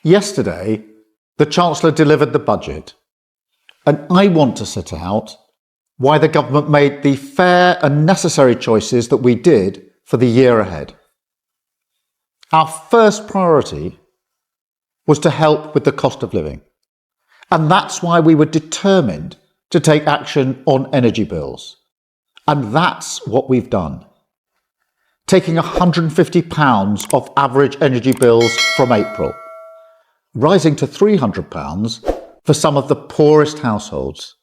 Yesterday, the Chancellor delivered the budget, and I want to set out why the government made the fair and necessary choices that we did for the year ahead. Our first priority was to help with the cost of living, and that's why we were determined to take action on energy bills. And that's what we've done. Taking £150 off average energy bills from April, rising to £300 for some of the poorest households.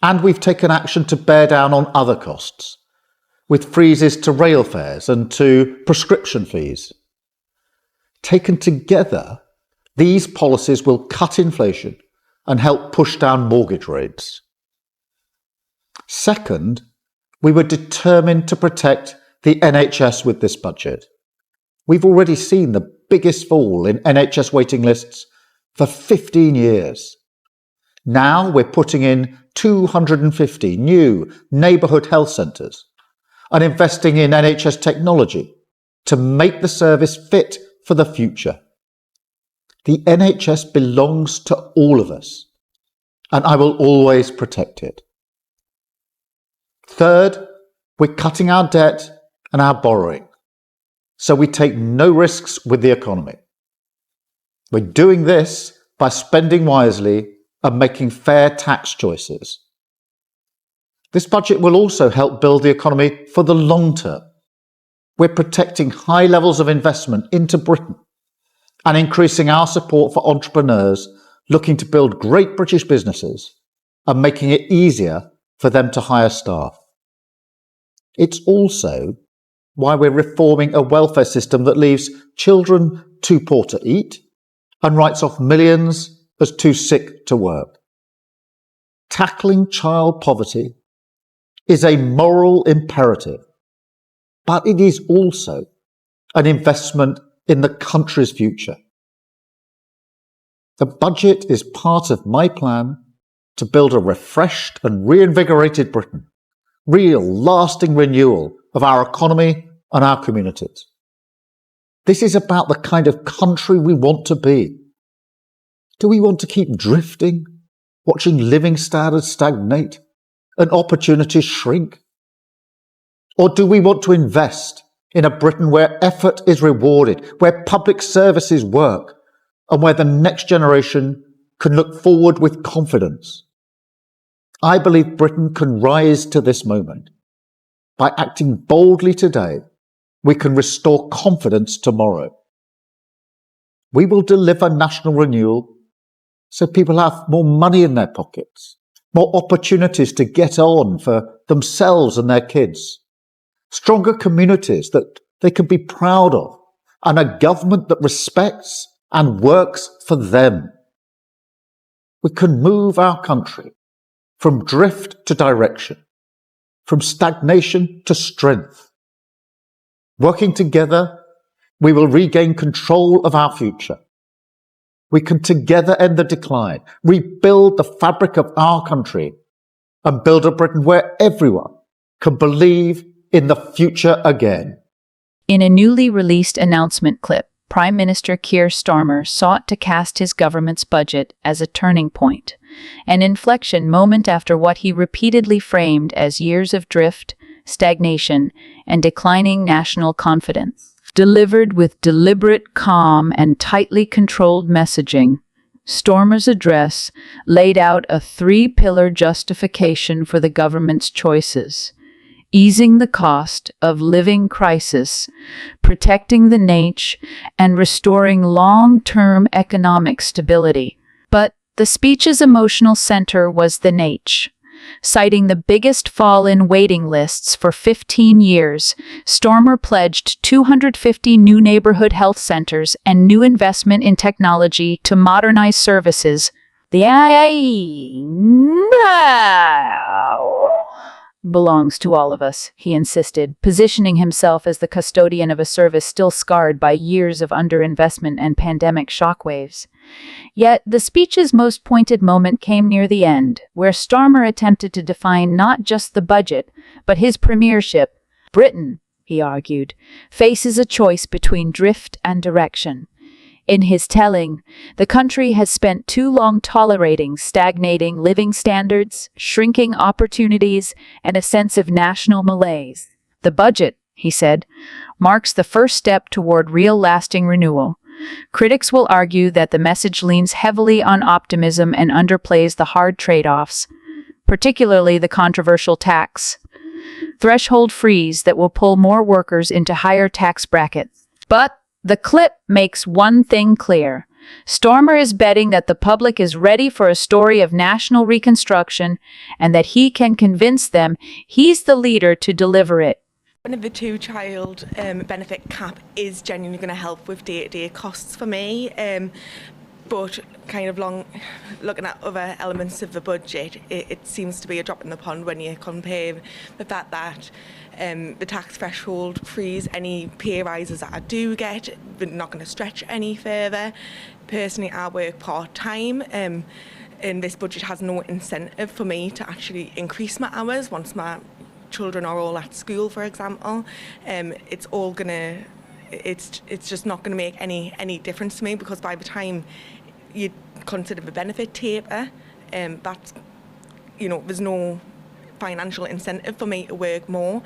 And we've taken action to bear down on other costs, with freezes to rail fares and to prescription fees. Taken together, these policies will cut inflation and help push down mortgage rates. Second, we were determined to protect the NHS with this budget. We've already seen the biggest fall in NHS waiting lists for 15 years. Now we're putting in 250 new neighbourhood health centres and investing in NHS technology to make the service fit for the future. The NHS belongs to all of us, and I will always protect it. Third, we're cutting our debt and our borrowing, so we take no risks with the economy. We're doing this by spending wisely and making fair tax choices. This budget will also help build the economy for the long term. We're protecting high levels of investment into Britain and increasing our support for entrepreneurs looking to build great British businesses and making it easier for them to hire staff. It's also why we're reforming a welfare system that leaves children too poor to eat and writes off millions as too sick to work. Tackling child poverty is a moral imperative, but it is also an investment in the country's future. The budget is part of my plan to build a refreshed and reinvigorated Britain, real, lasting renewal of our economy and our communities. This is about the kind of country we want to be. Do we want to keep drifting, watching living standards stagnate and opportunities shrink? Or do we want to invest in a Britain where effort is rewarded, where public services work, and where the next generation can look forward with confidence? I believe Britain can rise to this moment. By acting boldly today, we can restore confidence tomorrow. We will deliver national renewal so people have more money in their pockets, more opportunities to get on for themselves and their kids, stronger communities that they can be proud of, and a government that respects and works for them. We can move our country from drift to direction, from stagnation to strength. Working together, we will regain control of our future. We can together end the decline, rebuild the fabric of our country, and build a Britain where everyone can believe in the future again. In a newly released announcement clip, Prime Minister Keir Starmer sought to cast his government's budget as a turning point, an inflection moment after what he repeatedly framed as years of drift, stagnation, and declining national confidence. Delivered with deliberate calm and tightly controlled messaging, Starmer's address laid out a three-pillar justification for the government's choices: easing the cost of living crisis, protecting the niche, and restoring long-term economic stability. But the speech's emotional center was the niche. Citing the biggest fall in waiting lists for 15 years, Starmer pledged 250 new neighborhood health centers and new investment in technology to modernize services. The belongs to all of us, he insisted, positioning himself as the custodian of a service still scarred by years of underinvestment and pandemic shockwaves. Yet the speech's most pointed moment came near the end, where Starmer attempted to define not just the budget, but his premiership. Britain, he argued, faces a choice between drift and direction. In his telling, the country has spent too long tolerating stagnating living standards, shrinking opportunities, and a sense of national malaise. The budget, he said, marks the first step toward real lasting renewal. Critics will argue that the message leans heavily on optimism and underplays the hard trade-offs, particularly the controversial tax threshold freeze that will pull more workers into higher tax brackets. But the clip makes one thing clear. Starmer is betting that the public is ready for a story of national reconstruction and that he can convince them he's the leader to deliver it. One of the two-child benefit cap is genuinely going to help with day-to-day costs for me, but kind of looking at other elements of the budget, it seems to be a drop in the pond when you compare the fact that the tax threshold freeze, any pay rises that I do get, they're not going to stretch any further. Personally, I work part-time, and this budget has no incentive for me to actually increase my hours once my children are all at school, for example. It's just not going to make any difference to me, because by the time you consider the benefit taper, that's, there's no financial incentive for me to work more,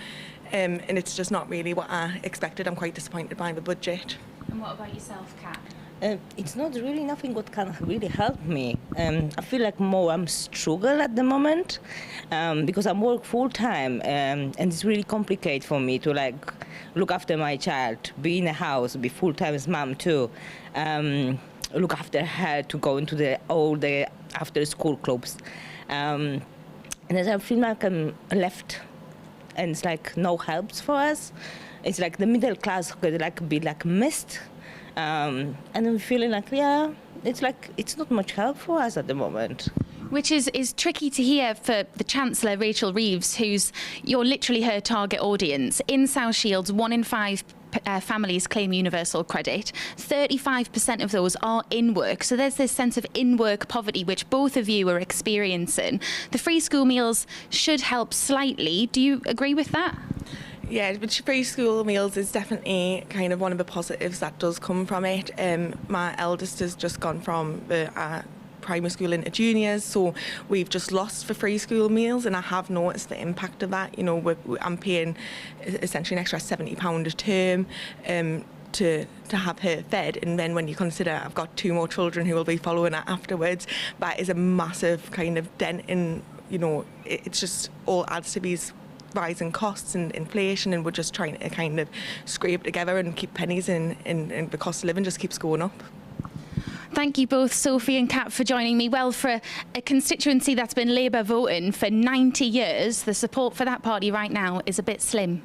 and it's just not really what I expected. I'm quite disappointed by the budget. And what about yourself, Kat? It's not really nothing what can really help me. I feel like more I'm struggle at the moment because I work full time, and it's really complicated for me to look after my child, be in the house, be full time as mom too, look after her, to go into all the after school clubs, and as I feel like I'm left, and it's like no helps for us. It's like the middle class could be missed. And I'm feeling it's not much help for us at the moment. Which is tricky to hear for the Chancellor, Rachel Reeves, you're literally her target audience. In South Shields, 1 in 5 families claim universal credit. 35% of those are in work. So there's this sense of in-work poverty, which both of you are experiencing. The free school meals should help slightly. Do you agree with that? Yeah, but free school meals is definitely kind of one of the positives that does come from it. My eldest has just gone from the primary school into juniors, so we've just lost the free school meals, and I have noticed the impact of that. I'm paying essentially an extra £70 a term to have her fed, and then when you consider I've got 2 more children who will be following her afterwards, that is a massive kind of dent in, it's just all adds to these rising costs and inflation, and we're just trying to kind of scrape together and keep pennies in, and the cost of living just keeps going up. Thank you both, Sophie and Kat, for joining me. Well, for a constituency that's been Labour voting for 90 years, the support for that party right now is a bit slim.